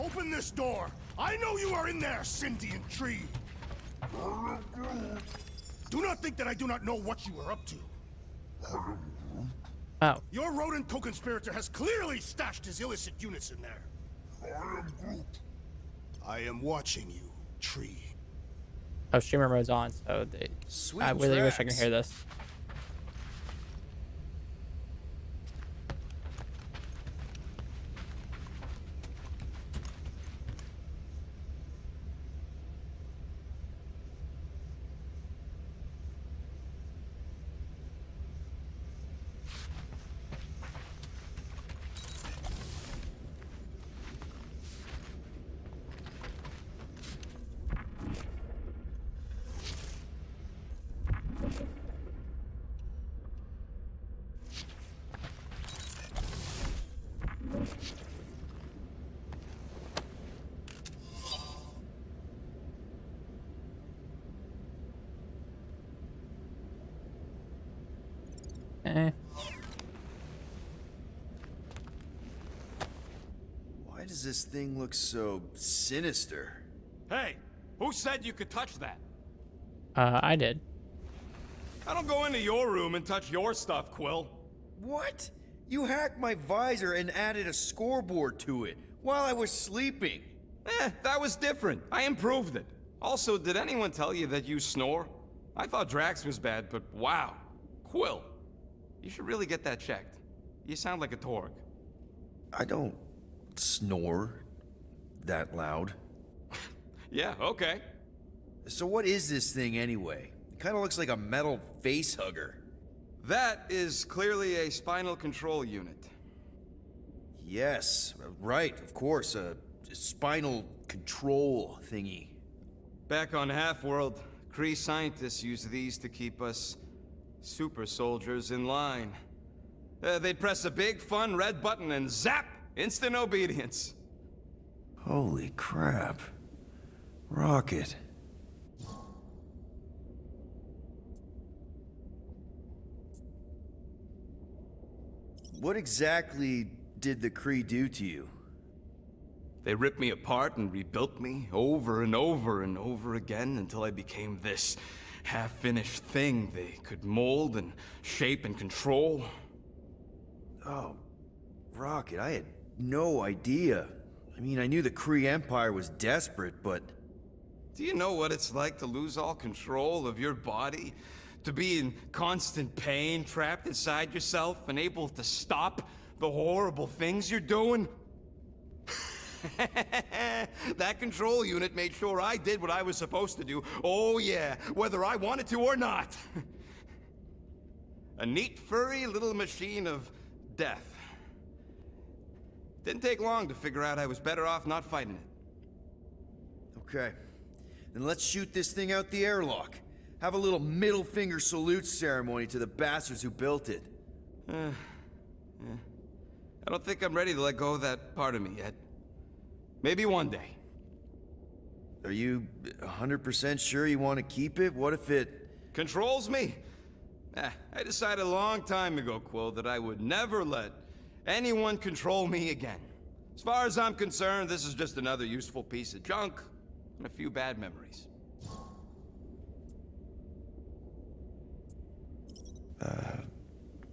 Open this door! I know you are in there, sentient tree! Do not think that I do not know what you are up to. Oh. Your rodent co-conspirator has clearly stashed his illicit units in there. I am watching you, tree. Oh, streamer mode's on, so Sweet I really wish I could tracks. hear this. Eh. Why does this thing look so sinister? Hey, who said you could touch that? I did. I don't go into your room and touch your stuff, Quill. What? You hacked my visor and added a scoreboard to it while I was sleeping. That was different. I improved it. Also, did anyone tell you that you snore? I thought Drax was bad, but wow. Quill, you should really get that checked. You sound like a Torg. I don't snore that loud. Yeah, okay. So what is this thing anyway? It kind of looks like a metal face hugger. That is clearly a spinal control unit. Yes, right, of course, a spinal control thingy. Back on Half-World, Kree scientists use these to keep us super soldiers in line. They'd press a big, fun red button and zap! Instant obedience. Holy crap. Rocket. What exactly did the Kree do to you? They ripped me apart and rebuilt me over and over and over again until I became this half-finished thing they could mold and shape and control. Oh, Rocket, I had no idea. I mean, I knew the Kree Empire was desperate, but... Do you know what it's like to lose all control of your body? To be in constant pain, trapped inside yourself, unable to stop the horrible things you're doing? That control unit made sure I did what I was supposed to do. Oh yeah, whether I wanted to or not. A neat, furry little machine of death. Didn't take long to figure out I was better off not fighting it. Okay. Then let's shoot this thing out the airlock. Have a little middle finger salute ceremony to the bastards who built it. Yeah. I don't think I'm ready to let go of that part of me yet. Maybe one day. Are you 100% sure you want to keep it? What if it... Controls me? I decided a long time ago, Quill, that I would never let anyone control me again. As far as I'm concerned, this is just another useful piece of junk and a few bad memories.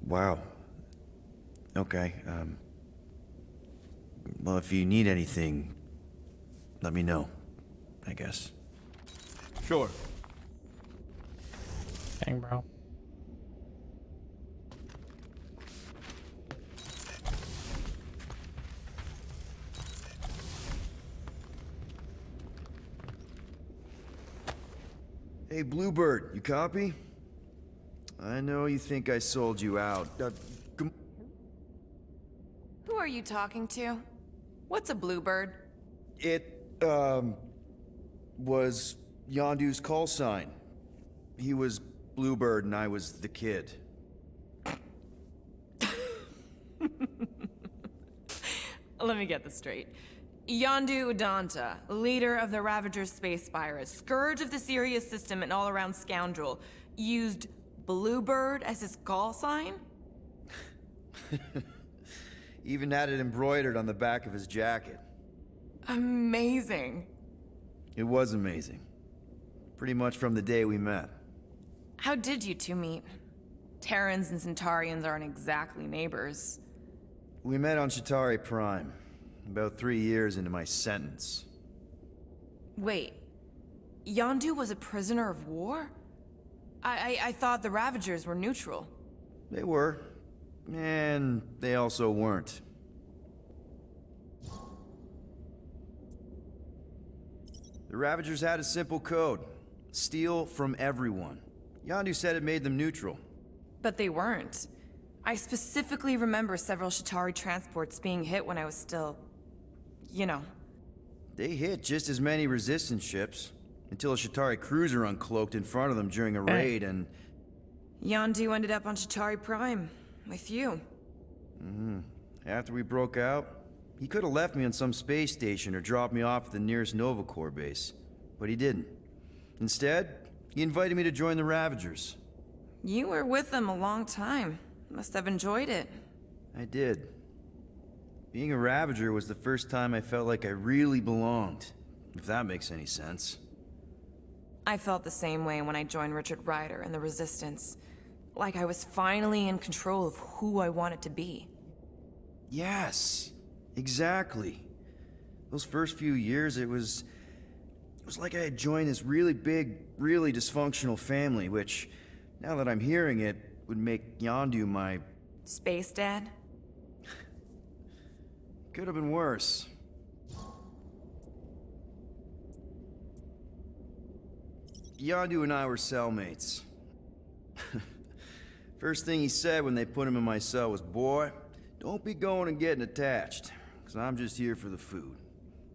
Wow. Okay, well, if you need anything, let me know, I guess. Sure. Dang, bro. Hey, Bluebird, you copy? I know you think I sold you out. Who are you talking to? What's a bluebird? It, was Yondu's call sign. He was Bluebird and I was the kid. Let me get this straight. Yondu Udonta, leader of the Ravager's space virus, scourge of the Sirius system and all-around scoundrel, used Bluebird as his call sign? Even had it embroidered on the back of his jacket. Amazing. It was amazing. Pretty much from the day we met. How did you two meet? Terrans and Centaurians aren't exactly neighbors. We met on Chitauri Prime, about 3 years into my sentence. Wait, Yondu was a prisoner of war? I thought the Ravagers were neutral. They were, and they also weren't. The Ravagers had a simple code. Steal from everyone. Yondu said it made them neutral. But they weren't. I specifically remember several Chitauri transports being hit when I was still... you know. They hit just as many resistance ships, until a Chitauri cruiser uncloaked in front of them during a raid and... Yondu ended up on Chitauri Prime, with you. After we broke out, he could have left me on some space station or dropped me off at the nearest Nova Corps base. But he didn't. Instead, he invited me to join the Ravagers. You were with them a long time. Must have enjoyed it. I did. Being a Ravager was the first time I felt like I really belonged, if that makes any sense. I felt the same way when I joined Richard Ryder and the Resistance. Like I was finally in control of who I wanted to be. Yes, exactly. Those first few years, it was like I had joined this really big, really dysfunctional family, which, now that I'm hearing it, would make Yondu my... Space Dad? Could have been worse. Yondu and I were cellmates. First thing he said when they put him in my cell was, "Boy, don't be going and getting attached, because I'm just here for the food."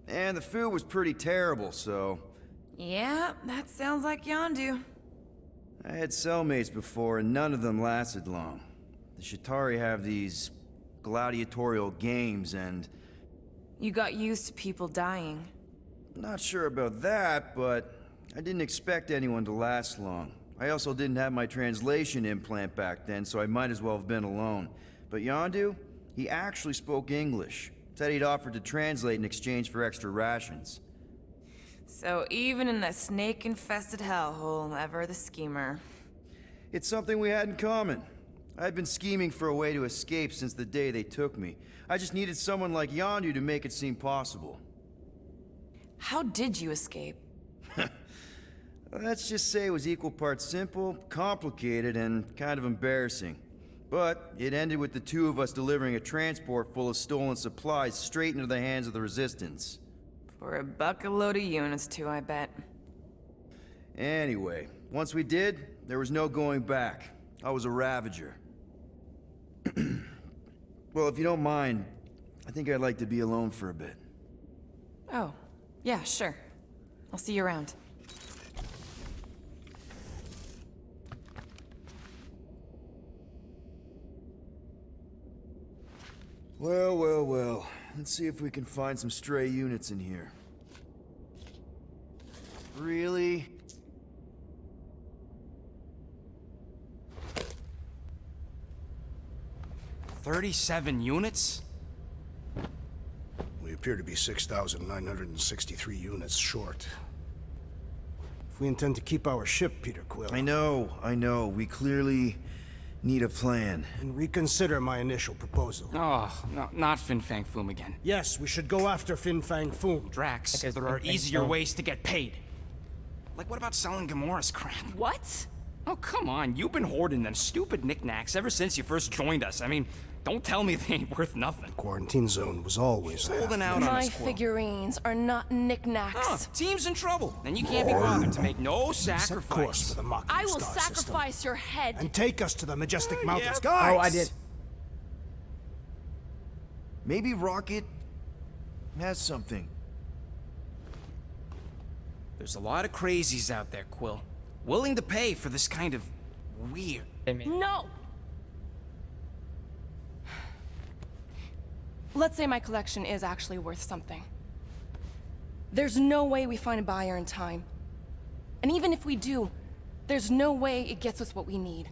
And the food was pretty terrible, so... Yeah, that sounds like Yondu. I had cellmates before, and none of them lasted long. The Chitauri have these gladiatorial games, and... You got used to people dying. Not sure about that, but I didn't expect anyone to last long. I also didn't have my translation implant back then, so I might as well have been alone. But Yondu, he actually spoke English. Said he'd offered to translate in exchange for extra rations. So even in the snake-infested hellhole, ever the schemer. It's something we had in common. I'd been scheming for a way to escape since the day they took me. I just needed someone like Yondu to make it seem possible. How did you escape? Let's just say it was equal parts simple, complicated, and kind of embarrassing. But it ended with the two of us delivering a transport full of stolen supplies straight into the hands of the Resistance. For a bucket-load of units too, I bet. Anyway, once we did, there was no going back. I was a Ravager. Well, if you don't mind, I think I'd like to be alone for a bit. Oh, yeah, sure. I'll see you around. Well, well, well. Let's see if we can find some stray units in here. Really? $37 units? We appear to be 6,963 units short. If we intend to keep our ship, Peter Quill, I know. We clearly need a plan. and reconsider my initial proposal. Oh, no, not Fin Fang Foom again. Yes, we should go after Fin Fang Foom. Drax, That guy's there are Fin Fang easier Foom. ways to get paid. Like, what about selling Gamora's crap? What? Oh, come on, you've been hoarding them stupid knickknacks ever since you first joined us. I mean, don't tell me they ain't worth nothing. Quarantine zone was always there. Holding out on My us, Quill. figurines are not knickknacks. Huh, team's in trouble, and you can't be bothered to make no Set course sacrifice. for the Mocking I will Star system, sacrifice your head. and take us to the majestic mountains. yeah. Guys! Oh, I did. Maybe Rocket has something. There's a lot of crazies out there, Quill. Willing to pay for this kind of weird. I mean, No! Let's say my collection is actually worth something. There's no way we find a buyer in time. And even if we do, there's no way it gets us what we need.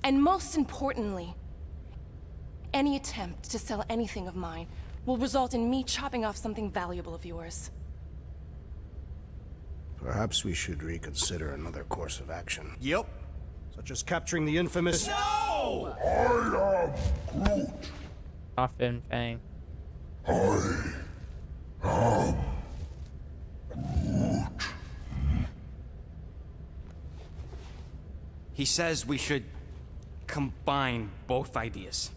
And most importantly, any attempt to sell anything of mine will result in me chopping off something valuable of yours. Perhaps we should reconsider another course of action, Yep. such as capturing the infamous... No! Off Fin Fang. He says we should combine both ideas.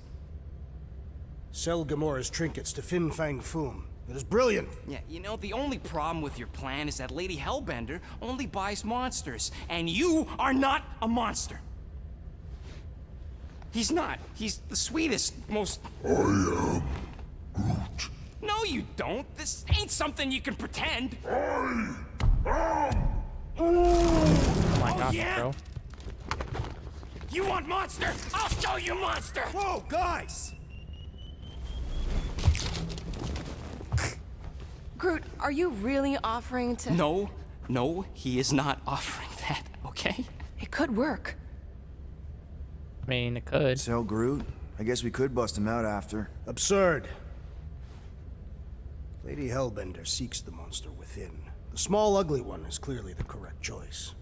Sell Gamora's trinkets to Fin Fang Foom. It is brilliant. Yeah, you know, the only problem with your plan is that Lady Hellbender only buys monsters, and you are not a monster. He's not. He's the sweetest, most... I am Groot. No, you don't. This ain't something you can pretend. Oh my gosh, yeah? bro. You want monster? I'll show you monster! Whoa, guys! Groot, are you really offering to... No, he is not offering that, okay? It could work. I mean, it could. So, Groot, I guess we could bust him out after. Absurd. Lady Hellbender seeks the monster within. The small, ugly one is clearly the correct choice.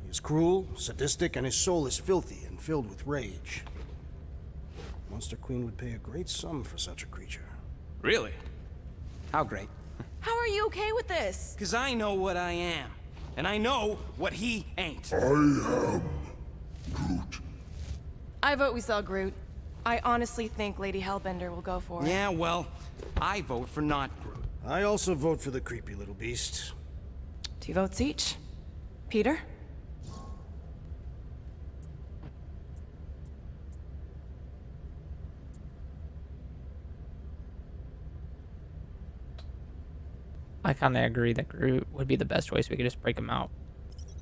He is cruel, sadistic, and his soul is filthy and filled with rage. Monster Queen would pay a great sum for such a creature. Really? How great? How are you okay with this? Because I know what I am, and I know what he ain't. I vote we sell Groot. I honestly think Lady Hellbender will go for it. Yeah, well, I vote for not Groot. I also vote for the creepy little beast. 2 votes each. Peter? I kind of agree that Groot would be the best choice. We could just break him out.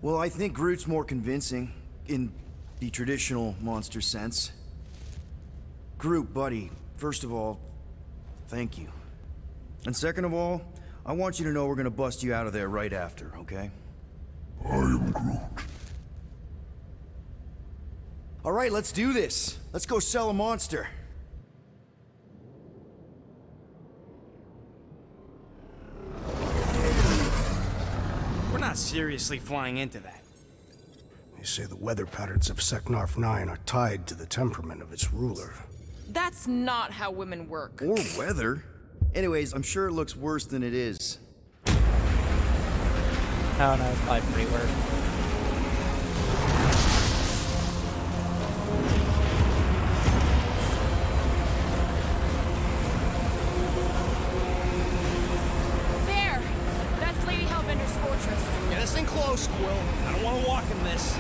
Well, I think Groot's more convincing, in the traditional monster sense. Groot, buddy, first of all, thank you. And second of all, I want you to know we're gonna bust you out of there right after, okay? I am Groot. All right, let's do this. Let's go sell a monster. We're not seriously flying into that. They say the weather patterns of Seknarf 9 are tied to the temperament of its ruler. That's not how women work. Or weather. Anyways, I'm sure it looks worse than it is. Oh no, it's probably pretty worse. There! That's Lady Hellbender's fortress. Get us in close, Quill. I don't want to walk in this.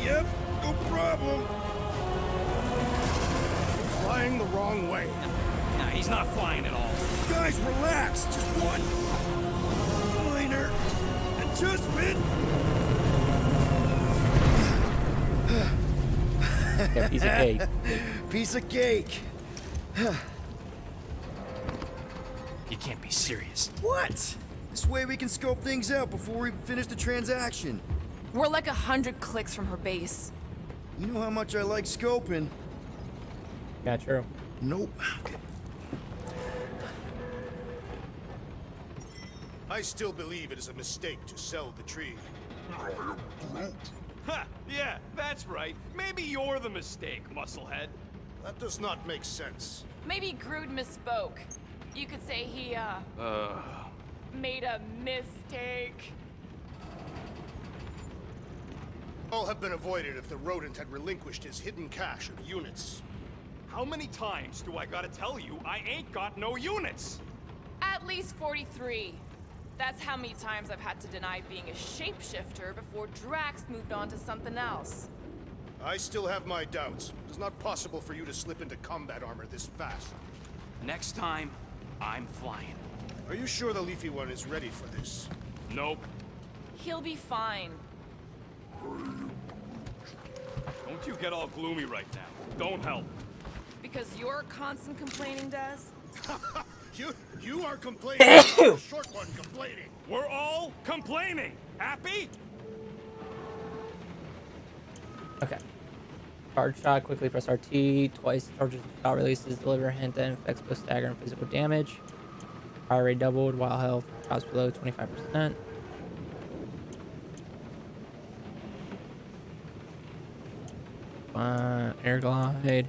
Yep, no problem. Flying the wrong way. Nah, he's not flying at all. Guys, relax. Just one minor adjustment. Yeah, piece of cake. Piece of cake. You can't be serious. What? This way we can scope things out before we finish the transaction. We're like 100 clicks from her base. You know how much I like scoping. Yeah, true. Nope. Okay. I still believe it is a mistake to sell the tree. Ha! Yeah, that's right. Maybe you're the mistake, musclehead. That does not make sense. Maybe Groot misspoke. You could say he, made a mistake. All have been avoided if the rodent had relinquished his hidden cache of units. How many times do I gotta tell you I ain't got no units? At least 43. That's how many times I've had to deny being a shapeshifter before Drax moved on to something else. I still have my doubts. It is not possible for you to slip into combat armor this fast. Next time, I'm flying. Are you sure the Leafy One is ready for this? Nope. He'll be fine. Don't you get all gloomy right now. Don't help. Because your constant complaining does? You are complaining. The short one complaining. We're all complaining. Happy? Okay. charge shot. Quickly press RT. Twice charges without releases. Deliver a hint that infects both stagger and physical damage. Fire rate doubled while health drops below 25%. Air glide.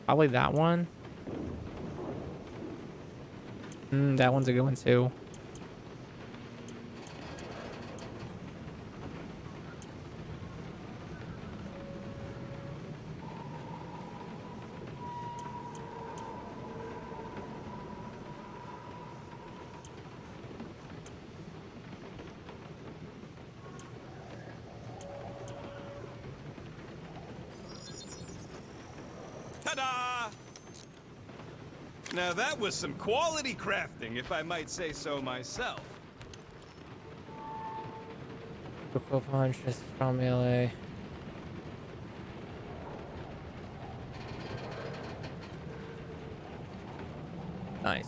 Probably that one. That one's a good one too. Ta-da! Now that was some quality crafting, if I might say so myself. Quick punch. This is from melee. Nice.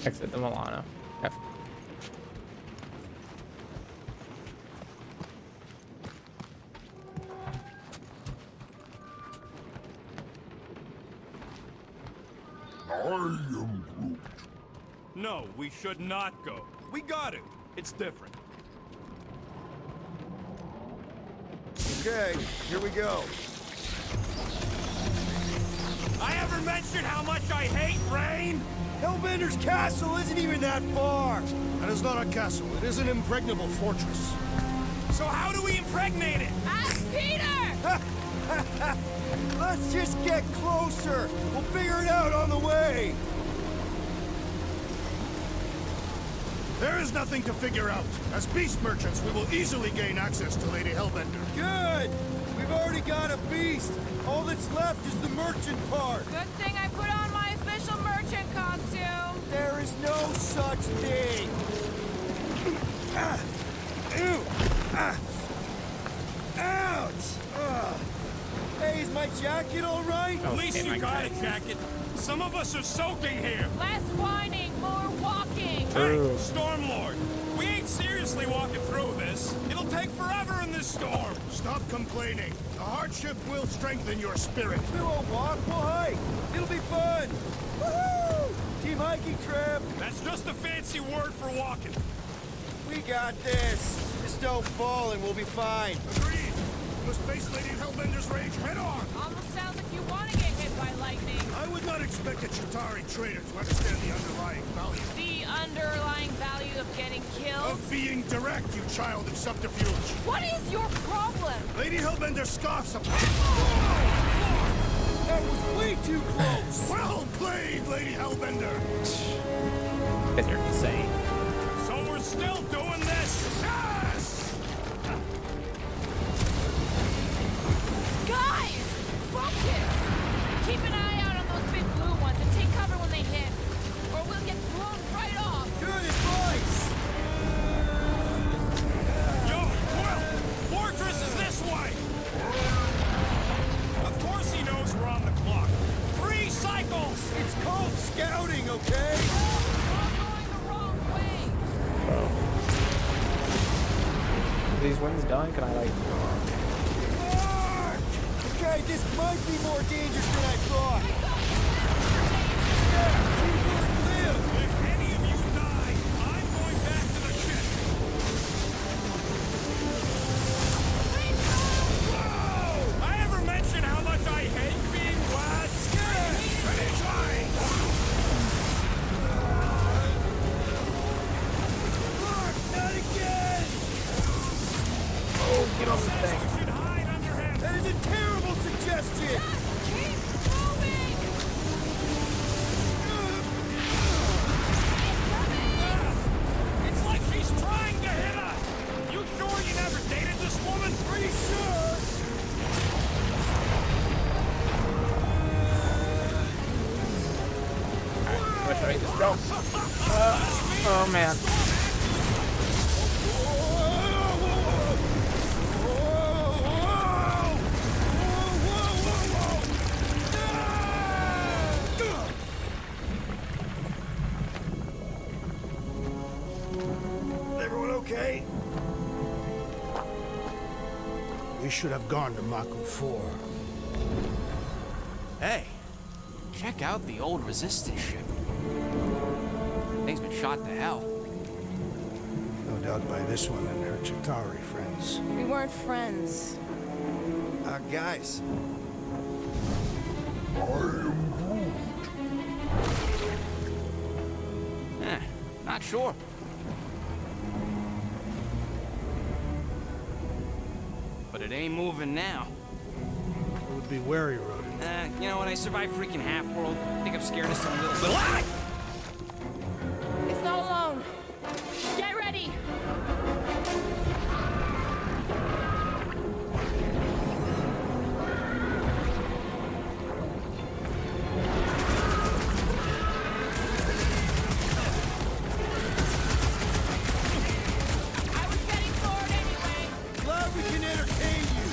Exit the Milano. Okay. No, we should not go. We got it. It's different. Okay, here we go. I ever mentioned how much I hate rain? Hellbender's castle isn't even that far. That is not a castle. It is an impregnable fortress. So how do we impregnate it? Ask Peter! Let's just get closer. We'll figure it out on the way. There is nothing to figure out. As beast merchants, we will easily gain access to Lady Hellbender. Good. We've already got a beast. All that's left is the merchant part. Good thing I put on my official merchant costume. There is no such thing. Ew. Ouch. Hey, is my jacket all right? At least you got a jacket. Some of us are soaking here. Less whining, more walking. Hey, Stormlord, we ain't seriously walking through this. It'll take forever in this storm. Stop complaining. The hardship will strengthen your spirit. We won't walk, we'll hike. It'll be fun. Woohoo! Team hiking trip. That's just a fancy word for walking. We got this. Just don't fall and we'll be fine. Agreed. We must face Lady Hellbender's rage head on. Almost sounds like you want to get hit by lightning. I would not expect a Chitauri trader to understand the underlying value. The underlying value of getting killed. Of being direct, you child of subterfuge. What is your problem? Lady Hellbender scoffs upon... That was way too close. Well played, Lady Hellbender. Guys are insane. So we're still doing this? Yes! Guys! Focus! Keep an eye out on those big blue ones and take cover when they hit. Or we'll get blown right off. Good advice. Yo, Quill! Fortress is this way! Of course he knows we're on the clock. 3 cycles! It's called scouting, okay? We're going the wrong way. Are these wins done? Can I like? Mark! Okay, this might be more dangerous than I thought. Yeah, keep live. If any of you die, I'm going back to the ship. Whoa! I ever mention how much I hate being wet? Anytime! Mark, not again! Oh, get on the thing. We should hide under him. That is a terrible suggestion! Alright, let's go. Oh man. Everyone okay? We should have gone to Maku 4. Hey, check out the old Resistance ship. Thing's been shot to hell. No doubt by this one and her Chitauri friends. We weren't friends. Guys. Not sure. But it ain't moving now. It would be wary, Rodin. You know what? I survived freaking Half-World. I think I'm scared of some little... Ah! It's not alone. Get ready! I was getting bored anyway. Glad we can entertain you.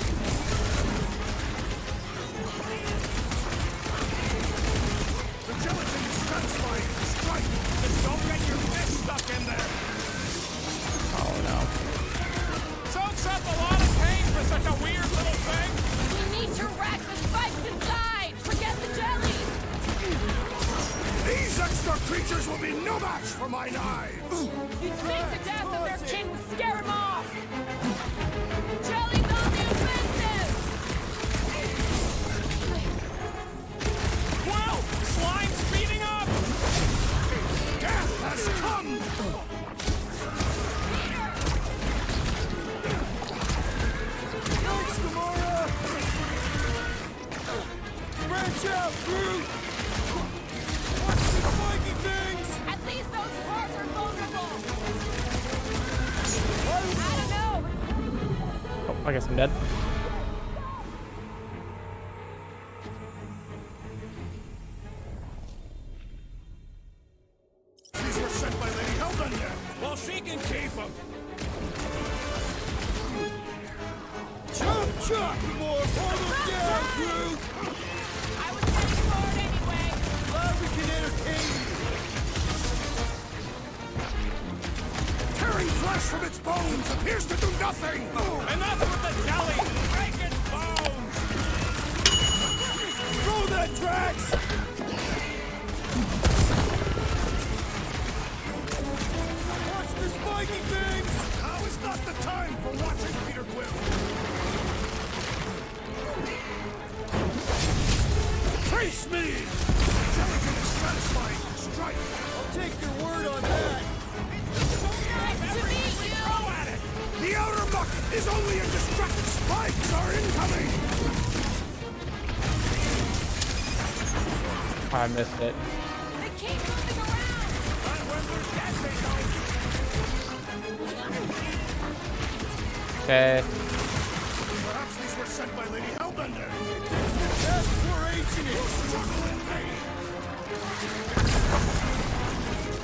The gelatin is satisfying. Strike. Just don't get your fist stuck in there. Oh no. Soaks up a lot of pain for such a weird little thing. We need to rack the spikes inside. Forget the jelly. These extra creatures will be no match for my knives. You'd think the death of their king would scare him off. Jelly's on the offensive. Whoa! Slime's speeding up! Death has come. Thanks, Gamora. Branch out, Groot. What's the spiky things? At least those parts are vulnerable. I don't know. Oh, I guess I'm dead. These were sent by Lady Hellbender. Well, she can keep them. Chop, chop! More follow down, Groot. I was getting bored anyway. Glad we can entertain you. Tearing flesh from its bones appears to do nothing. Enough with the jelly! Breaking bones! Throw that, Drax! Watch the spiky things! Now is not the time for watching, Peter Quill. Face me! Gelatin is satisfying. Strike! I'll take your word on that. Nice to meet you. The outer muck is only a distraction. Spikes are incoming! I missed it. They keep moving around. Okay. Perhaps these were sent by Lady Hellbender. Exploration is struggle in vain.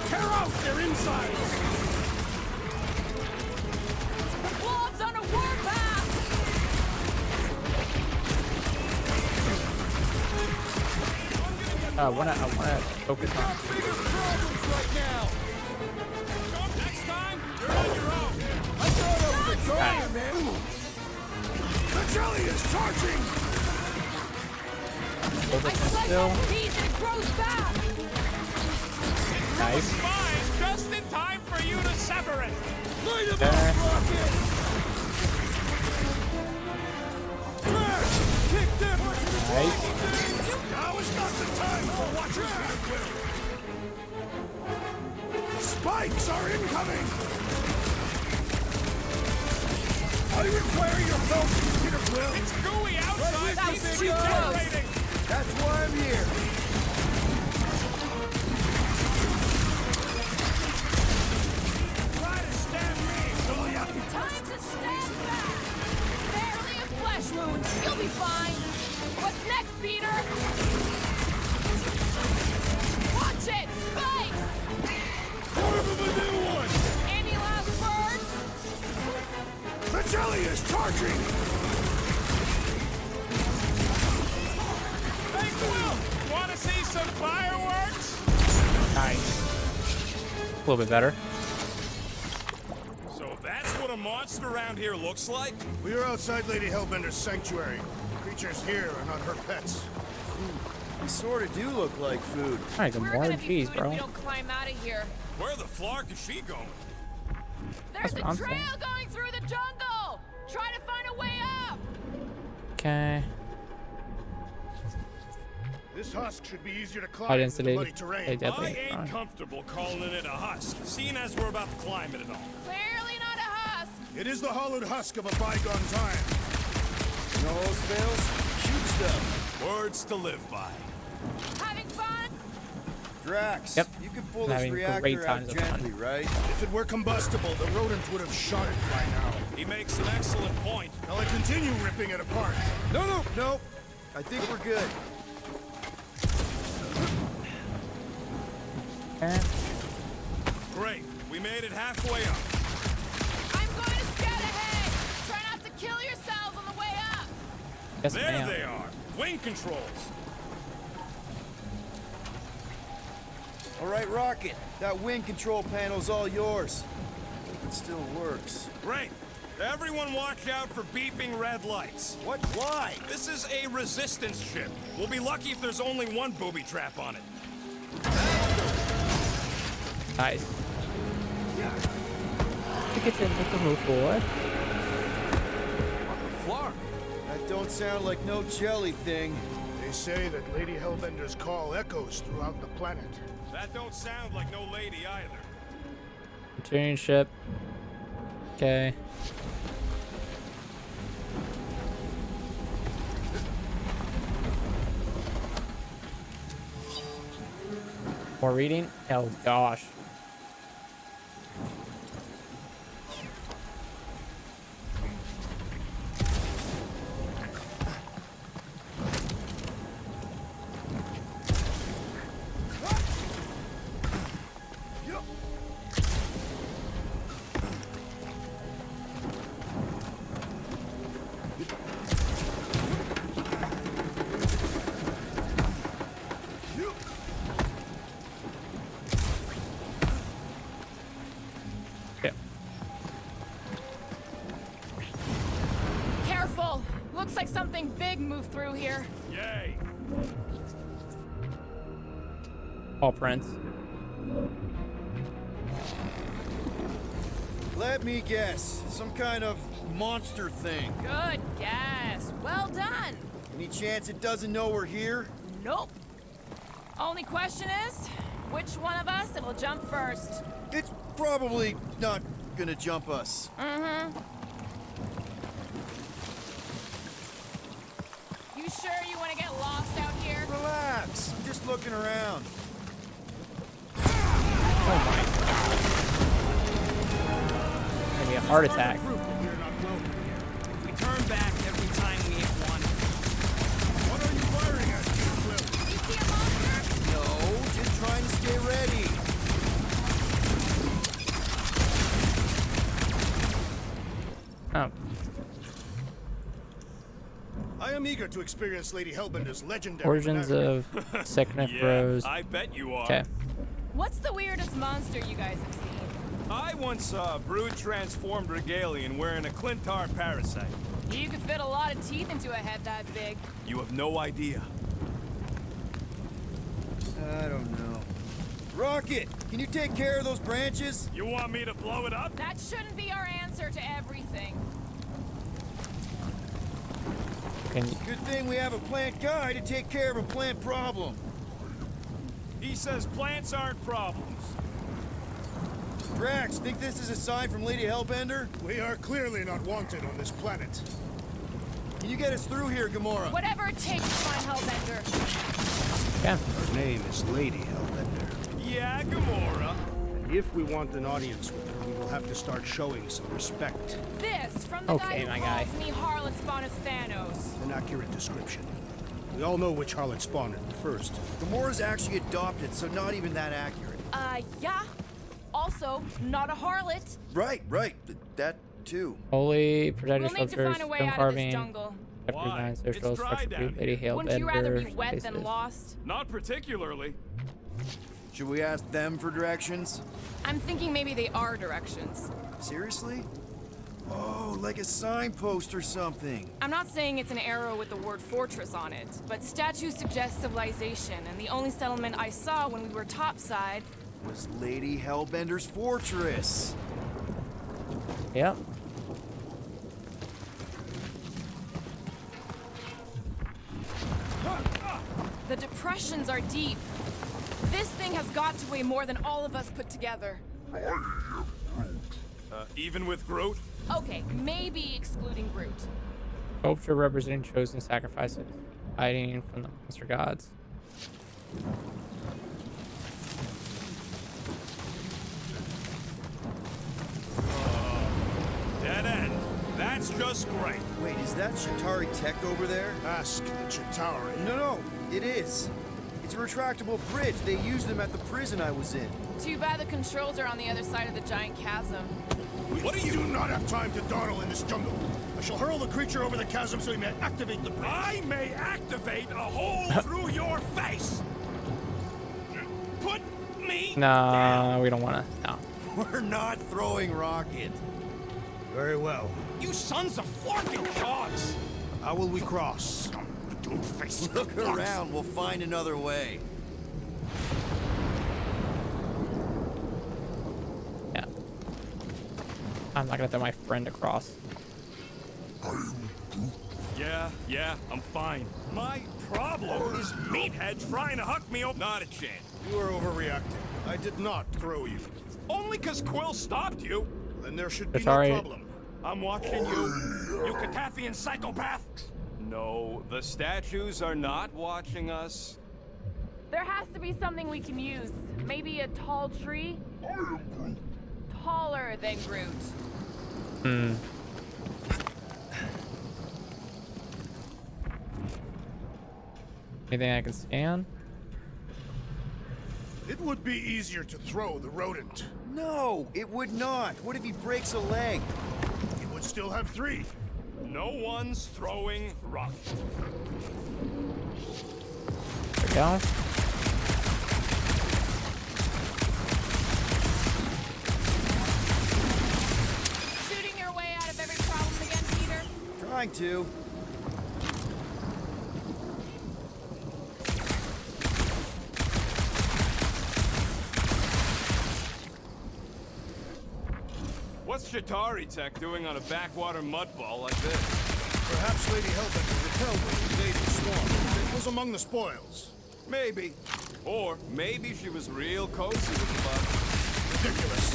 Tear out their insides. Blob's on a warpath. I wanna focus on. Bigger problems right now. Next time, you're on your own. I thought I was a Nice. guy, man. The jelly is charging. Hold I this slice still. off a piece and it grows back. Nice. Fine, just in time for you to sever it. Light him There. up, Rocket. Crash! Kick them. Nice. Now is not the time for watching, Peter Quill. Spikes are incoming. I require your help, Peter Quill. It's gooey outside. That was Keep too close. regenerating. That's why I'm here. Try to stab me, will ya? Time to stand back. Barely a flesh wound. You'll be fine. What's next, Peter? Watch it! Spike! symmetry. Hey, Quill! Wanna see some fireworks? Nice. A little bit better. So that's what a monster around here looks like? We are outside Lady Hellbender's sanctuary. Creatures here are not her pets. They sort of do look like food. All right, We're more gonna be cheese, food if bro. we don't climb out of here. Where the flark is she going? There's That's a what I'm trail saying. going through the jungle. Try to find a way up. Okay. This husk should be easier to climb High than the density. muddy terrain. Hey, deadly. I ain't Fine. comfortable calling it a husk, seeing as we're about to climb it and all. Clearly not a husk. It is the hollowed husk of a bygone time. No host fails. Shoot stuff. Words to live by. Having fun? Drax, Yep. you can pull I'm this having great reactor out times of fun. gently, right? If it were combustible, the rodent would have shot it by now. He makes an excellent point. Now I continue ripping it apart. No. I think we're good. Okay. Great. We made it halfway up. I'm going to scout ahead. Try not to kill yourselves on the way up. Yes, There ma'am. they are. Wing controls. All right, Rocket. That wing control panel's all yours. It still works. Great. Everyone watch out for beeping red lights. What? Why? This is a resistance ship. We'll be lucky if there's only one booby trap on it. Nice. I think it's in with the move forward. Flark. That don't sound like no jelly thing. They say that Lady Hellbender's call echoes throughout the planet. That don't sound like no lady either. Returning ship. Okay. More reading? Oh gosh. Okay. Careful! Looks like something big moved through here. Yay. Paw prints. Let me guess. Some kind of monster thing. Good guess. Well done. Any chance it doesn't know we're here? Nope. Only question is, which one of us will jump first? It's probably not gonna jump us. You sure you want to get lost out here? Relax. I'm just looking around. Maybe a heart attack. Proof that we are not welcome here. We turn back every time we hit one. What are you firing at, Quill? You see a monster? No, just trying to stay ready. Oh. I am eager to experience Lady Hellbender's legendary Origins vernacular. of Seknefros. I bet you are. Okay. What's the weirdest monster you guys have seen? I once saw a brood transformed regalian wearing a Clintar parasite. You could fit a lot of teeth into a head that big. You have no idea. I don't know. Rocket, can you take care of those branches? You want me to blow it up? That shouldn't be our answer to everything. Can you, Good thing we have a plant guy to take care of a plant problem. He says plants aren't problems. Drax, think this is a sign from Lady Hellbender? We are clearly not wanted on this planet. Can you get us through here, Gamora? Whatever it takes to find Hellbender. yeah. Her name is Lady Hellbender. Yeah, Gamora. And if we want an audience with her, we will have to start showing some respect. This from the Okay, guy my who guy. calls me Harlan Spawn of Thanos. An accurate description. We all know which harlot spawned it first. Gamora's actually adopted, so not even that accurate. Yeah. Also, not a harlot. Right. That too. Holy protector We'll need to sculptures, find a way stone out of carving, this jungle. chapter Why? 9 social It's dry structure down food lady hail Wouldn't you rather be bender wet than spaces. lost? Not particularly. Should we ask them for directions? I'm thinking maybe they are directions. Seriously? Oh, like a signpost or something. I'm not saying it's an arrow with the word fortress on it, but statues suggest civilization, and the only settlement I saw when we were topside. Was Lady Hellbender's fortress. Yep. The depressions are deep. This thing has got to weigh more than all of us put together. Even with Groot? Okay, maybe excluding Groot. Sculpture representing chosen sacrifices, hiding from the monster gods. Dead end. That's just great. Wait, is that Shatari tech over there? Ask the Chitauri. No, it is. It's a retractable bridge. They used them at the prison I was in. Too bad the controls are on the other side of the giant chasm. What do you do not have time to dawdle in this jungle? I shall hurl the creature over the chasm so he may activate the bridge. I may activate a hole through your face. Put me No, we don't want to. No. We're not throwing rocket. Very well. You sons of forking dogs! How will we cross? Look around. We'll find another way. Yeah. I'm not gonna throw my friend across. Yeah, I'm fine. My problem is Meathead trying to huck me over. Not a chance. You are overreacting. I did not throw you. Only 'cause Quill stopped you. Then there should be Sorry. no problem. I'm watching you, you Cathathian psychopath. No, the statues are not watching us. There has to be something we can use. Maybe a tall tree? Taller than Groot. Anything I can scan? It would be easier to throw the rodent. No, it would not. What if he breaks a leg? He would still have 3. No one's throwing rock. There we go. Shooting your way out of every problem again, Peter? Trying to. What's Shatari tech doing on a backwater mudball like this? Perhaps Lady Hellbender repelled when he invaded the swamp. It was among the spoils. Maybe. Or maybe she was real cozy with the bug. Ridiculous.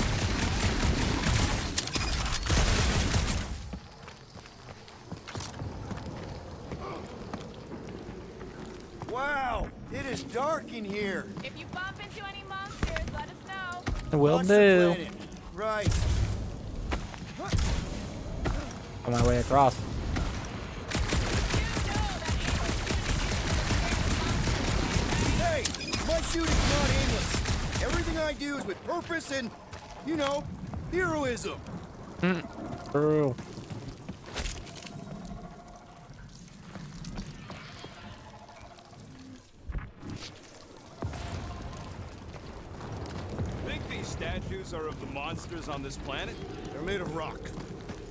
Wow, it is dark in here. If you bump into any monsters, let us know. Will Lots do. of planet. Right. On my way across. Hey, my shooting's not aimless. Everything I do is with purpose and, you know, heroism. True. Think these statues are of the monsters on this planet? They're made of rock.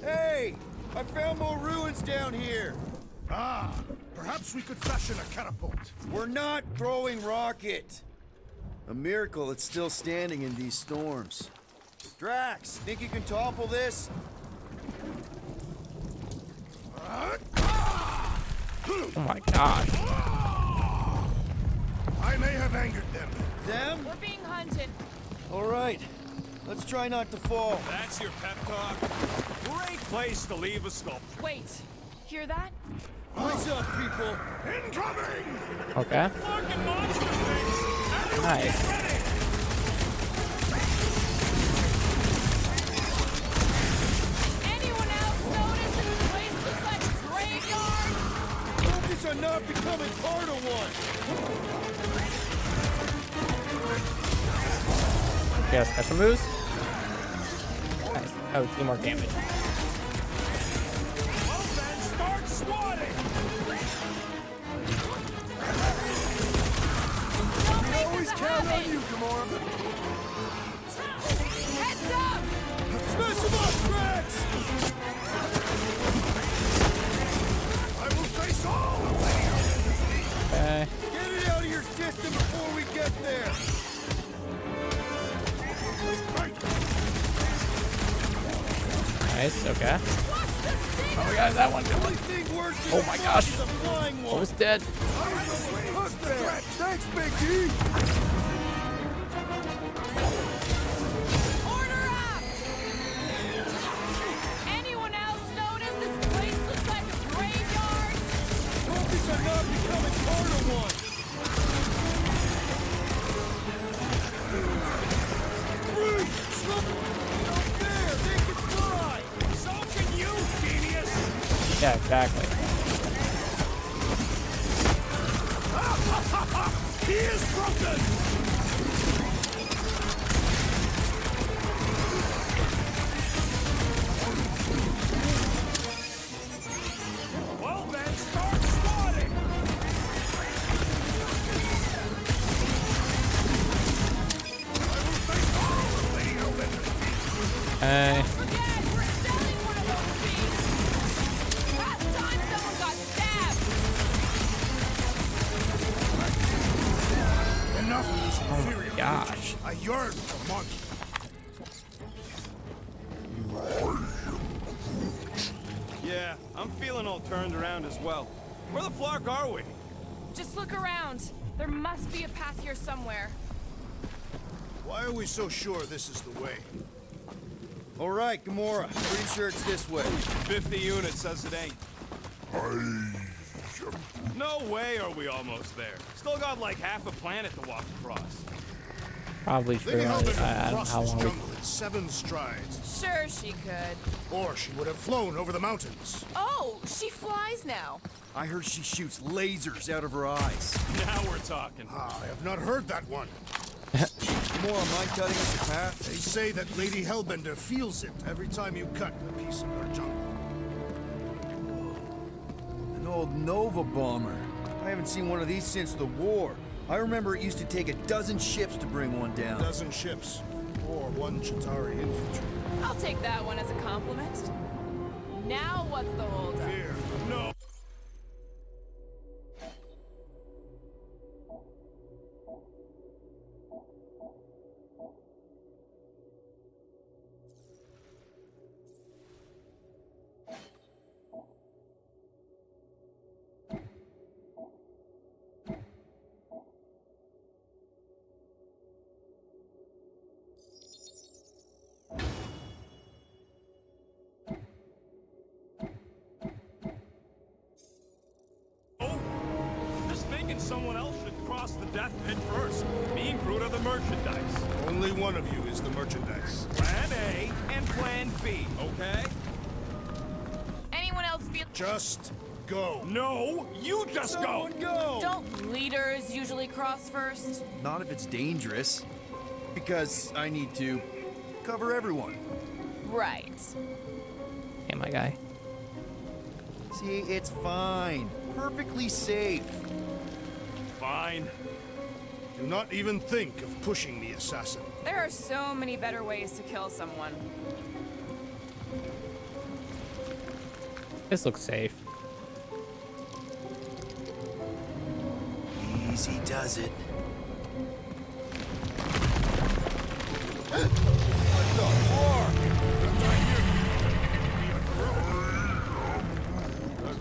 Hey, I found more ruins down here. Ah, perhaps we could fashion a catapult. We're not throwing rocket. A miracle it's still standing in these storms. Drax, think you can topple this? Oh my gosh. I may have angered them. Them? We're being hunted. All right. Let's try not to fall. That's your pep talk. Great place to leave a sculpture. Wait, hear that? Eyes up, people. Incoming! Okay. Fucking monster things! Everyone Nice. get ready! Anyone else notice this place looks like a graveyard? Focus on not becoming part of one. Okay, special moves. Nice. Oh, 2 more damage. Heads up! Smash him up, Drax! I will face all of them! Okay. Get it out of your system before we get there! Nice. Okay. Oh my god, that one. Oh my gosh. Almost dead. Thanks, Biggie! Order up! Anyone else notice this place looks like a graveyard? Trophies are not becoming part of one! Freeze! Up there! They can fly! So can you, genius! Yeah, exactly. He is broken! Well then, start swatting! Hey. Forget, we're selling one of those things! Last time someone got stabbed! Enough of these inferior gosh. creatures. I yearn for monsters. Yeah, I'm feeling all turned around as well. Where the flark are we? Just look around. There must be a path here somewhere. Why are we so sure this is the way? All right, Gamora. Pretty sure it's this way. 50 units says it ain't. No way are we almost there. Still got like half a planet to walk across. Probably true. Lady I Hellbender don't know crossed how this long. jungle in 7 strides. Sure she could. Or she would have flown over the mountains. Oh, she flies now. I heard she shoots lasers out of her eyes. Now we're talking. I have not heard that one. Gamora, mind cutting us a path? They say that Lady Hellbender feels it every time you cut a piece of her jungle. An old Nova bomber. I haven't seen one of these since the war. I remember it used to take 12 ships to bring one down. 12 ships. Or 1 Chitauri infantry. I'll take that one as a compliment. Now what's the holdup? Fear. No. Just thinking someone else should cross the death pit first. Me and Groot are the merchandise. Only one of you is the merchandise. Plan A and Plan B, okay? Anyone else feel... Just go. No, you just go! Go! Don't leaders usually cross first? Not if it's dangerous. Because I need to cover everyone. Right. Hey, my guy. See, it's fine. Perfectly safe. Fine. Do not even think of pushing the assassin. There are so many better ways to kill someone. This looks safe. Easy does it.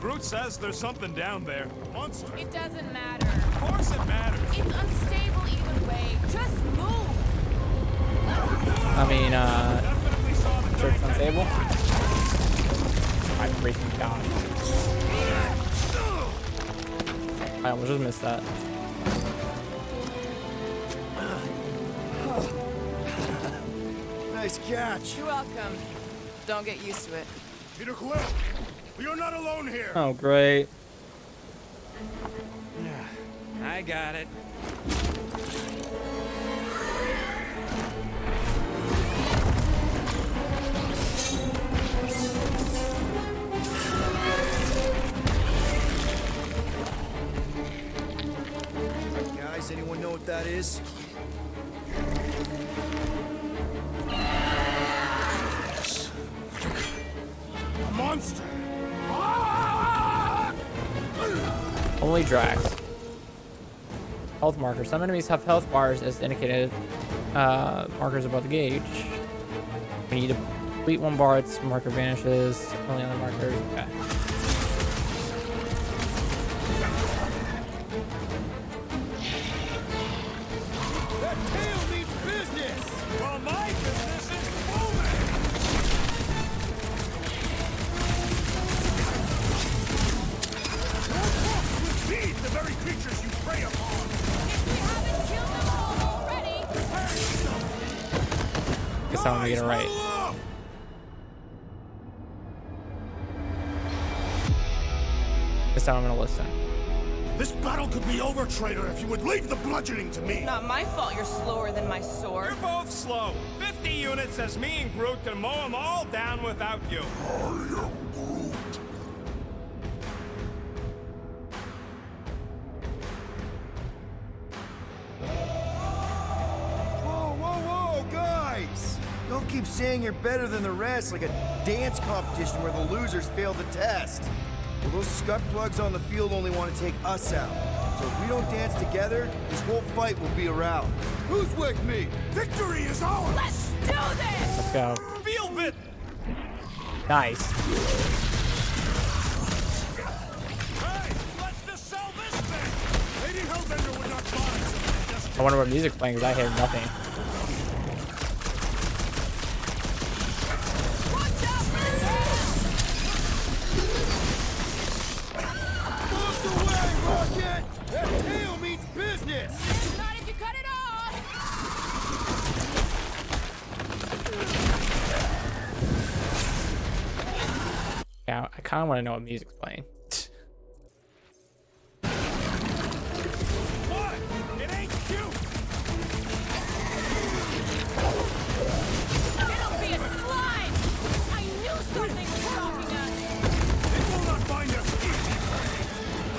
Groot says there's something down there. Monster. It doesn't matter. Of course it matters. It's unstable either way. Just move. I mean, Definitely saw the sure it's giant unstable. My freaking god. I almost just missed that. Nice catch. You're welcome. Don't get used to it. Peter Quill, we are not alone here. Oh, great. I got it. Guys, anyone know what that is? A monster! Ah! Only Drax. Health marker. Some enemies have health bars as indicated markers above the gauge. When you deplete one bar, its marker vanishes. Only other markers. Okay. That tail means business! Well, my business is moving! Your books will feed the very creatures you prey upon! Guess I'm gonna get it right. Huddle up! Guess I'm gonna listen. This battle could be over, traitor, if you would leave the bludgeoning to me! Not my fault you're slower than my sword. You're both slow. 50 units as me and Groot can mow them all down without you. Whoa, whoa, whoa, guys! Don't keep saying you're better than the rest like a dance competition where the losers fail the test. Well, those scut plugs on the field only want to take us out. So if we don't dance together, this whole fight will be a rout. Who's with me? Victory is ours! Let's do this! Let's go. Feel bit. Nice. Hey, let's just sell this thing! Lady Hellbender would not buy something just I wonder what music's playing because I hear nothing. Watch out for the tail! Move away, Rocket! That tail means business! Not if you cut it off! Yeah, I kind of want to know what music's playing. What? It ain't cute! It'll be a slide! I knew something was stalking us! It will not find us easy!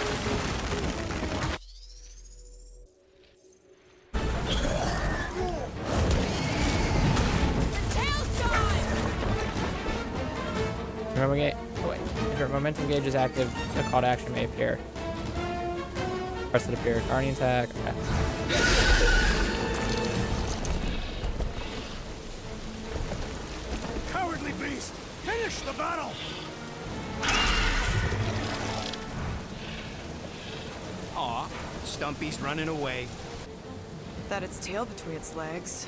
The tail's gone! Remember gauge. Oh wait. If your momentum gauge is active, a call to action may appear. Press it appear. Guardian attack. Okay. Cowardly beast! Finish the battle! Aw, Stumpy's running away. That its tail between its legs.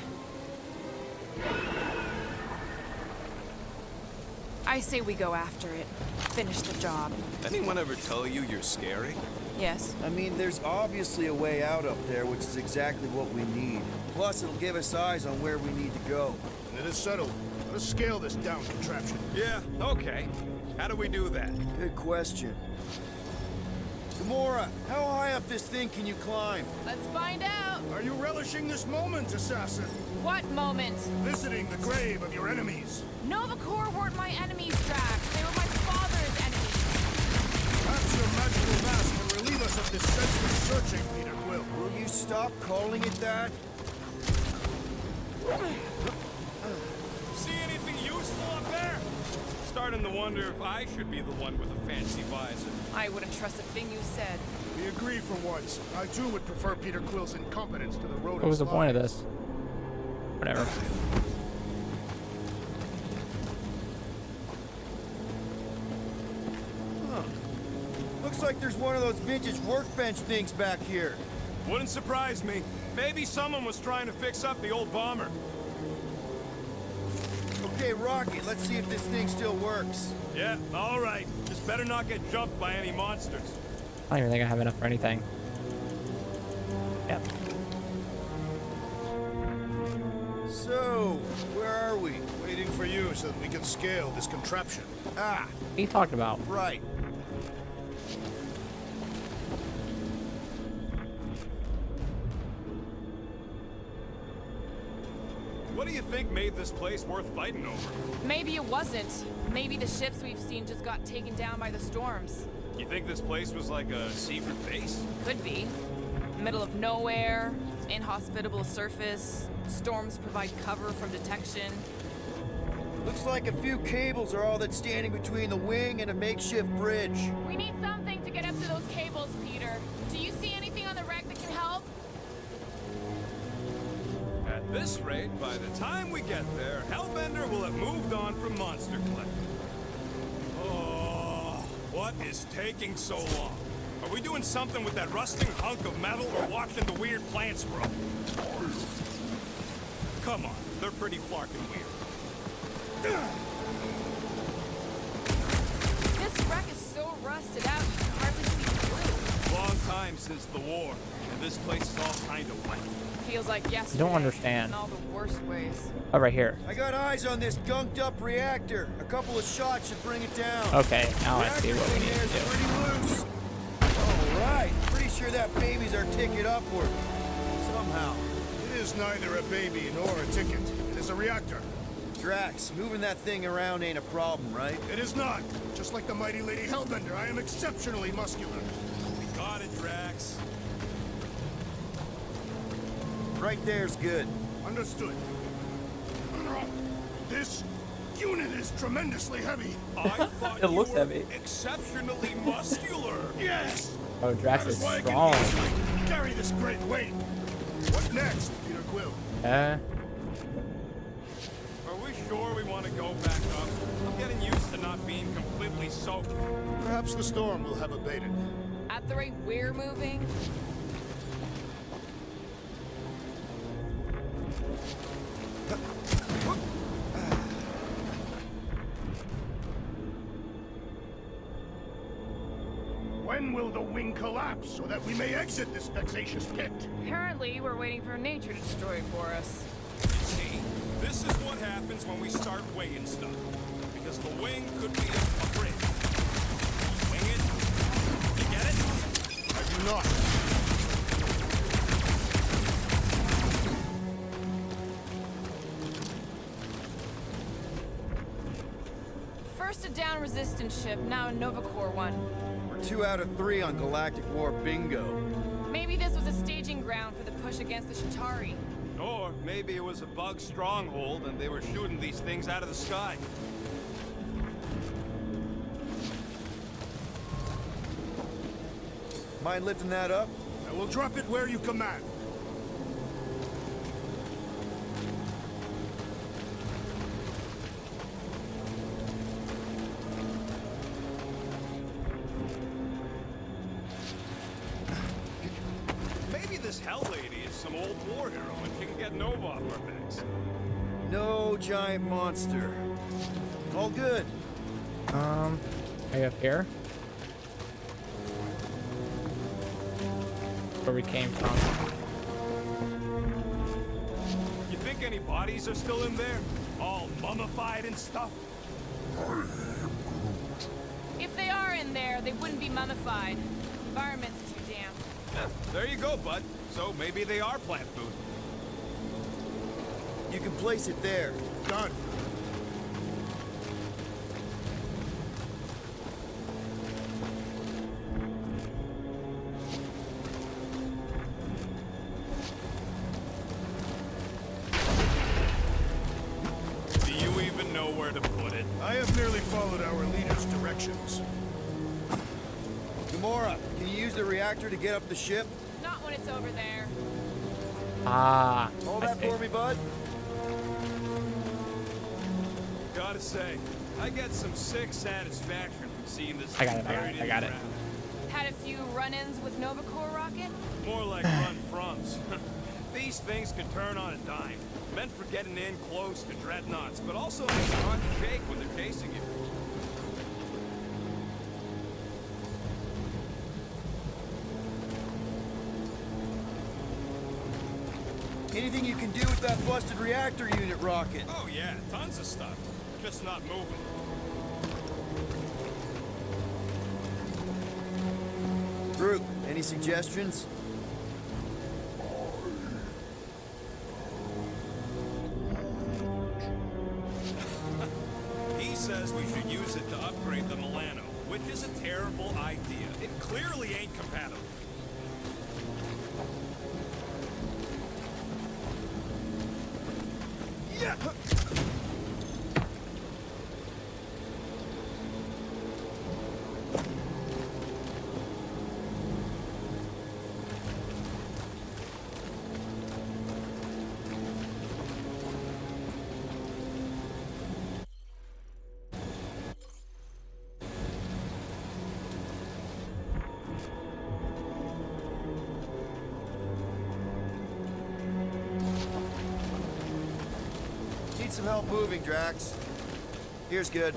I say we go after it. Finish the job. Anyone ever tell you you're scary? Yes. I mean, there's obviously a way out up there, which is exactly what we need. Plus, it'll give us eyes on where we need to go. It is settled. Let us scale this down contraption. Yeah, okay. How do we do that? Good question. Gamora, how high up this thing can you climb? Let's find out. Are you relishing this moment, assassin? What moment? Visiting the grave of your enemies. Nova Corps weren't my enemies, Drax. They were my father's enemies. Perhaps your magical mask can relieve us of this senseless searching, Peter Quill. Will you stop calling it that? See anything useful up there? Starting to wonder if I should be the one with a fancy visor. I wouldn't trust a thing you said. We agree for once. I too would prefer Peter Quill's incompetence to the road. What was the point of this? Whatever. Looks like there's one of those vintage workbench things back here. Wouldn't surprise me. Maybe someone was trying to fix up the old bomber. Okay, Rocket, let's see if this thing still works. Yeah, all right. Just better not get jumped by any monsters. I don't even think I have enough for anything. Yep. So, where are we? Waiting for you so that we can scale this contraption. Ah, What are you talking about? right. What do you think made this place worth fighting over? Maybe it wasn't. Maybe the ships we've seen just got taken down by the storms. You think this place was like a secret base? Could be. Middle of nowhere, inhospitable surface, storms provide cover from detection. Looks like a few cables are all that's standing between the wing and a makeshift bridge. We need something to get up to those cables, Peter. Do you see anything on the wreck that can help? At this rate, by the time we get there, Hellbender will have moved on from Monster Collector. Oh, what is taking so long? Are we doing something with that rusting hunk of metal or watching the weird plants grow? Come on, they're pretty flarkin' weird. This wreck is so rusted out you can hardly see through. Long time since the war, and this place is all kind of wet. Feels like yesterday. Don't understand. In all the worst ways. Oh, right here. I got eyes on this gunked up reactor. A couple of shots should bring it down. Okay, now I see Reactor what we thing need there to is do. pretty loose. All right, pretty sure that baby's our ticket upward. Somehow. It is neither a baby nor a ticket. It is a reactor. Drax, moving that thing around ain't a problem, right? It is not. Just like the mighty Lady Hellbender, I am exceptionally muscular. Got it, Drax. Right there's good. Understood. This unit is tremendously heavy. I thought It you looks were heavy. exceptionally muscular. Yes! Oh, Drax That is is why I strong. can easily carry this great weight. What next, Peter Quill? Are we sure we want to go back up? I'm getting used to not being completely soaked. Perhaps the storm will have abated. At the rate we're moving, When will the wing collapse so that we may exit this vexatious pit? Apparently, we're waiting for nature to destroy it for us. See, this is what happens when we start weighing stuff. Because the wing could be a bridge. Wing it. You get it? I do not. first a down resistance ship, now a Nova Corps one. We're 2 out of 3 on Galactic War bingo. Maybe this was a staging ground for the push against the Shatari. Or maybe it was a bug stronghold and they were shooting these things out of the sky. Mind lifting that up? I will drop it where you command. Maybe this Hell Lady is some old war hero and she can get Nova off our backs. No giant monster. All good. Are you up here? Where we came from. You think any bodies are still in there? All mummified and stuff? If they are in there, they wouldn't be mummified. Environment's too damp. Yeah, there you go, bud. So maybe they are plant food. You can place it there. Done. Do you even know where to put it? I have merely followed our leader's directions. Gamora, can you use the reactor to get up the ship? Not when it's over there. Ah, Hold I that see. for me, bud. Gotta say, I get some sick satisfaction from seeing this I got it, thing I got buried it, in I got the it. ground. Had a few run-ins with Nova Corps rocket? More like run-froms. These things can turn on a dime. Meant for getting in close to dreadnoughts, but also make it hard to shake when they're chasing you. Anything you can do with that busted reactor unit rocket? Oh yeah, tons of stuff. Just not moving. Groot, any suggestions? He says we should use it to upgrade the Milano, which is a terrible idea. It clearly ain't compatible. Need some help moving, Drax. Here's good.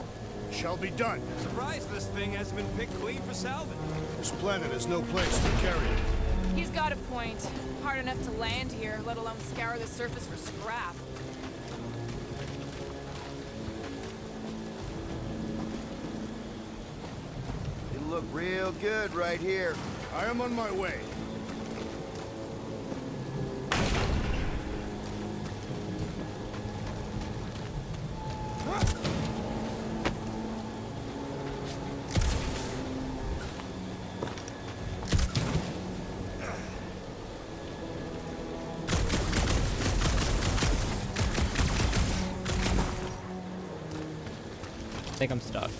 Shall be done. Surprised this thing hasn't been picked clean for salvage. This planet has no place for carrier. He's got a point. Hard enough to land here, let alone scour the surface for scrap. It'll look real good right here. I am on my way. I think I'm stuck.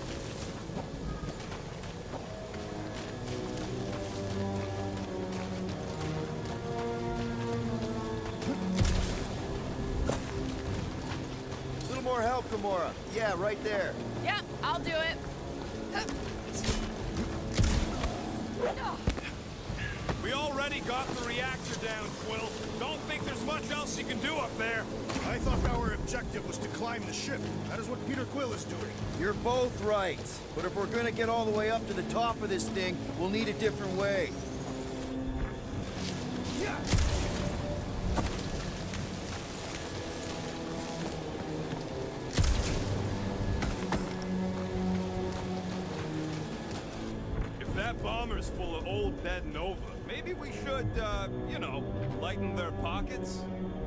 A little more help, Gamora. Yeah, right there. Yeah, I'll do it. We already got the reactor down, Quill. Don't think there's much else you can do up there. I thought our objective was to climb the ship. That is what Peter Quill is doing. You're both right. But if we're gonna get all the way up to the top of this thing, we'll need a different way. If that bomber's full of old dead Nova, maybe we should, you know, lighten their pockets?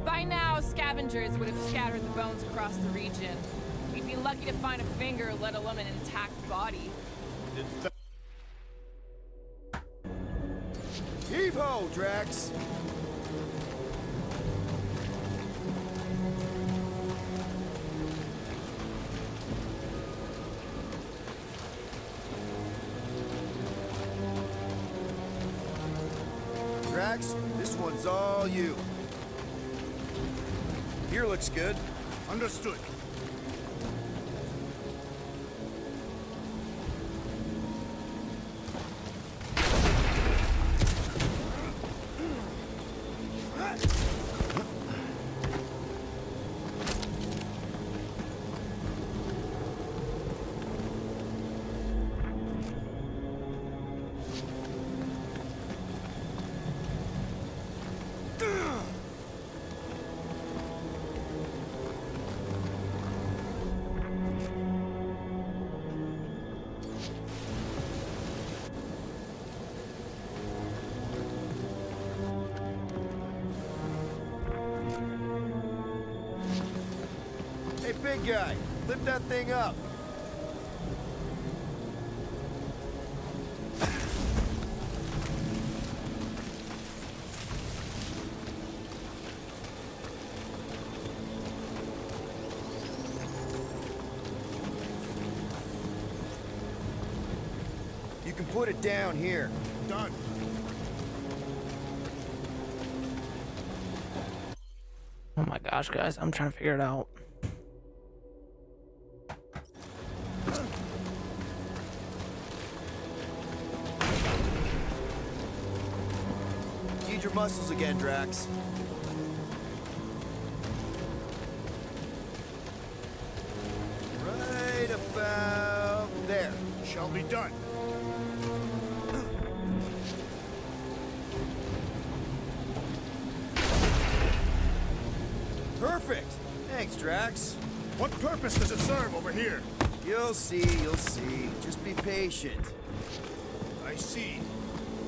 By now, scavengers would have scattered the bones across the region. We'd be lucky to find a finger, let alone an intact body. Heave-ho, Drax! Drax, this one's all you. Here looks good. Understood. Hey, big guy, lift that thing up. You can put it down here. Done. Oh my gosh, guys, I'm trying to figure it out. Need your muscles again, Drax. Right about there. Shall be done. Perfect. Thanks, Drax. What purpose does it serve over here? You'll see, you'll see. Just be patient. I see.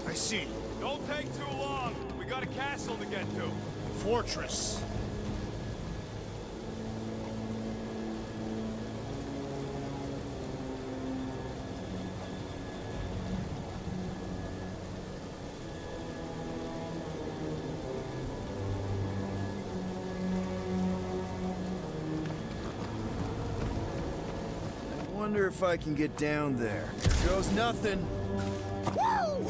I see. Don't take too long. We got a castle to get to. Fortress. wonder if I can get down there. There goes nothing. Woo!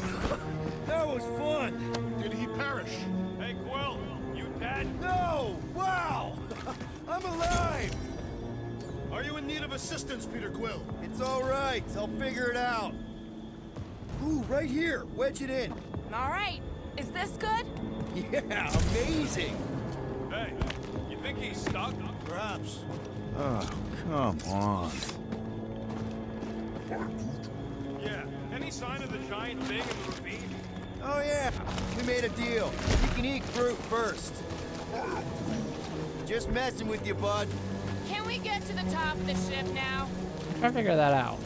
That was fun. Did he perish? Hey, Quill, you dead? No! Wow! I'm alive! Are you in need of assistance, Peter Quill? It's all right. I'll figure it out. Ooh, right here. Wedge it in. All right. Is this good? Yeah, amazing. Hey, you think he's stuck? Perhaps. Oh, come on. Yeah. Any sign of the giant thing in the ravine? Oh, yeah. We made a deal. You can eat fruit first. Just messing with you, bud. Can we get to the top of the ship now? Try to figure that out.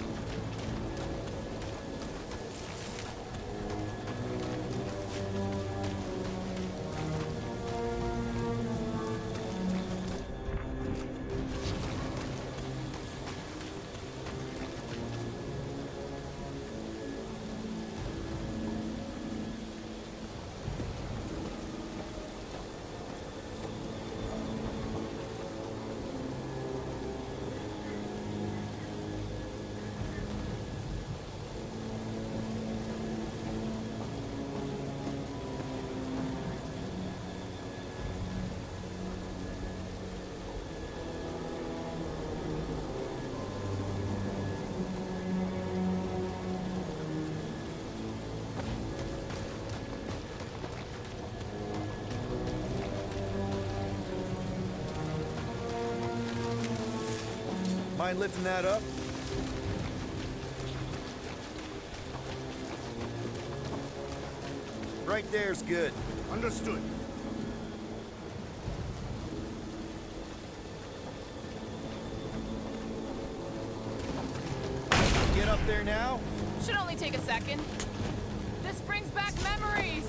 Mind lifting that up? Right there's good. Understood. Get up there now? Should only take a second. This brings back memories.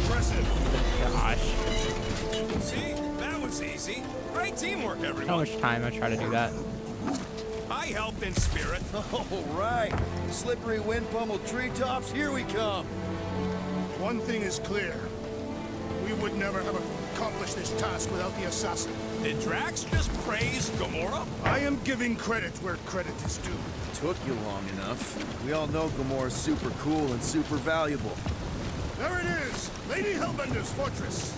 Impressive. Gosh. See? That was easy. Great teamwork, How everyone. much time I try to do that. I helped in spirit. All right. Slippery wind pummeled treetops, here we come. One thing is clear. We would never have accomplished this task without the assassin. Did Drax just praise Gamora? I am giving credit where credit is due. Took you long enough. We all know Gamora's super cool and super valuable. There it is! Lady Hellbender's fortress!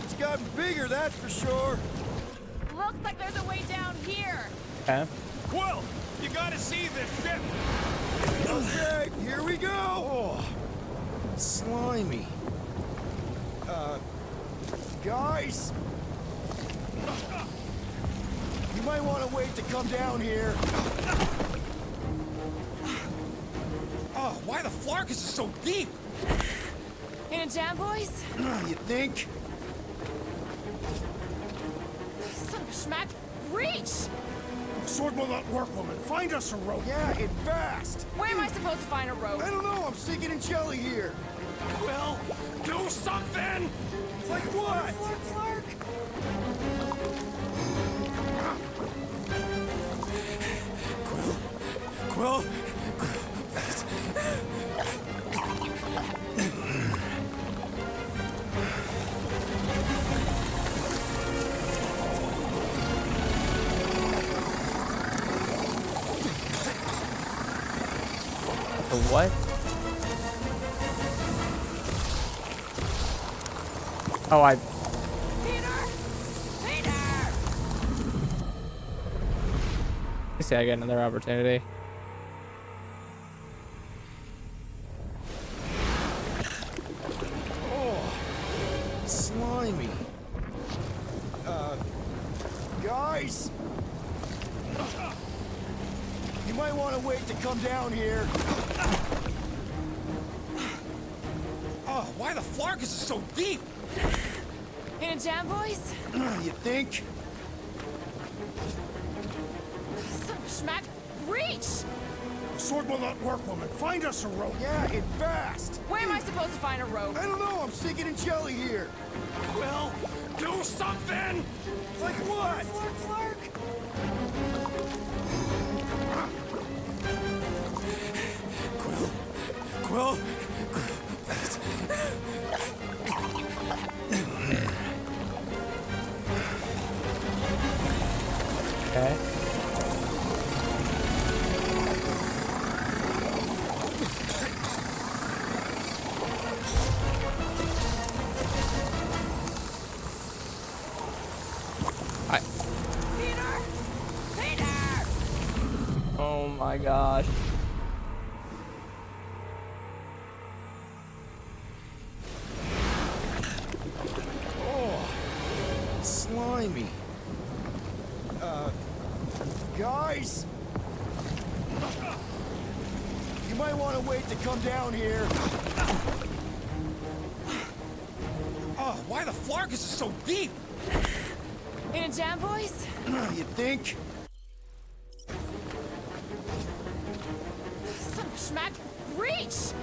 It's gotten bigger, that's for sure. Looks like there's a way down here. Okay. Quill, you gotta see this ship. Okay, here we go. Oh, slimy. Guys? You might want to wait to come down here. Oh, why the Flarkus is so deep? In a jam, boys? You think? Son of a schmack. Reach! Sword will not work, woman. Find us a rope. Yeah, and fast. Where am I supposed to find a rope? I don't know, I'm sinking in jelly here. Quill, do something! Like what? Flark. Quill, The what? Oh, Peter! I see I get another opportunity. Slimy. Guys? You might want to wait to come down here. oh, why the Flarkus is so deep? In a jam, boys? You think? Son of a schmack. Reach! Sword will not work, woman. Find us a rope. Yeah, and fast. Where am I supposed to find a rope? I don't know, I'm sinking in jelly here. Quill, do something! Like what? Flark. Quill, Okay. my gosh. Slimy. Guys! You might want to wait to come down here. Oh, why the Flarkus is so deep? In a jam, boys? You think? Son of a schmack. Reach!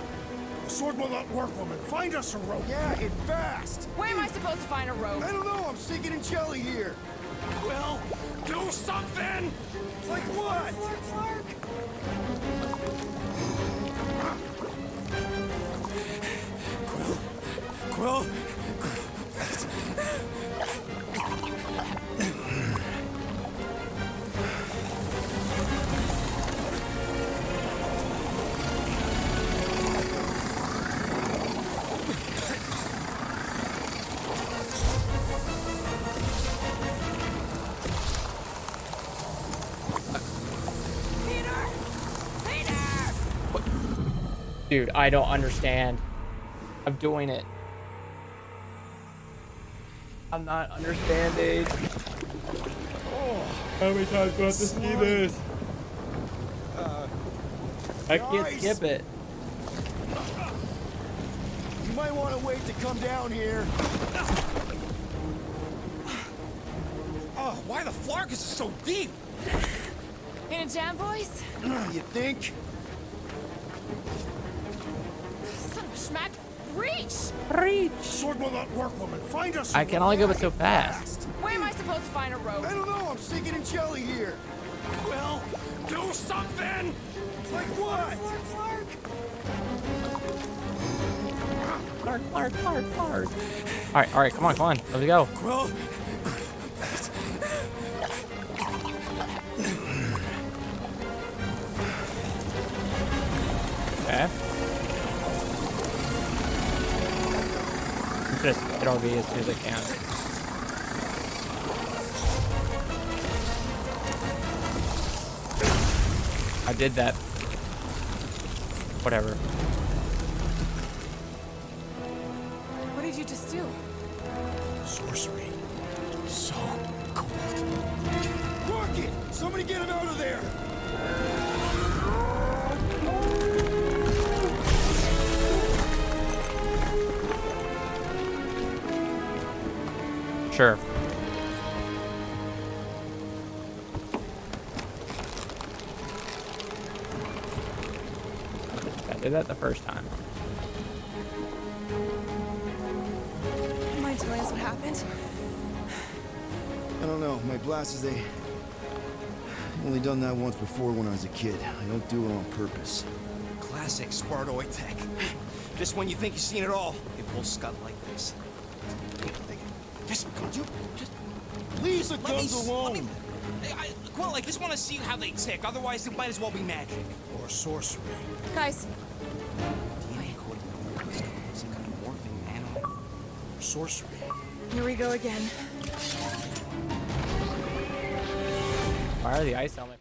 Sword will not work, woman. Find us a rope. Yeah, and fast! Where am I supposed to find a rope? I don't know, I'm sinking in jelly here. Well, do something! Like what? Quill? Dude, I don't understand. I'm doing it. I'm not understanding. How many times do I have to see this? I can't guys. skip it. You might want to wait to come down here. Oh, why the Flarkus is so deep? In a jam, boys? You think? Son of a schmack. Reach! Sword will not work, woman. Find us a I can rope. only go but so fast. Where am I supposed to find a rope? I don't know, I'm sinking in jelly here. Well, do something! Like what? Clark. All right, come on. Let's go. Quill? Okay. Just hit RB as soon as I can. I did that. Whatever. What did you just do? Sorcery. So cold. Rocket! Somebody get him out of there! Sure. I did that the first time. Mind telling us what happened? I don't know, my blasters, they... only done that once before when I was a kid. I don't do it on purpose. Classic Spartoid tech. Just when you think you've seen it all, it will scud like this. Just, Leave the let me, guns alone! Quill, I just want to see how they tick. Otherwise, it might as well be magic. Or sorcery. Guys, DNA coding. Some kind of morphing animal. Or sorcery. Here we go again. Why are the ice helmet?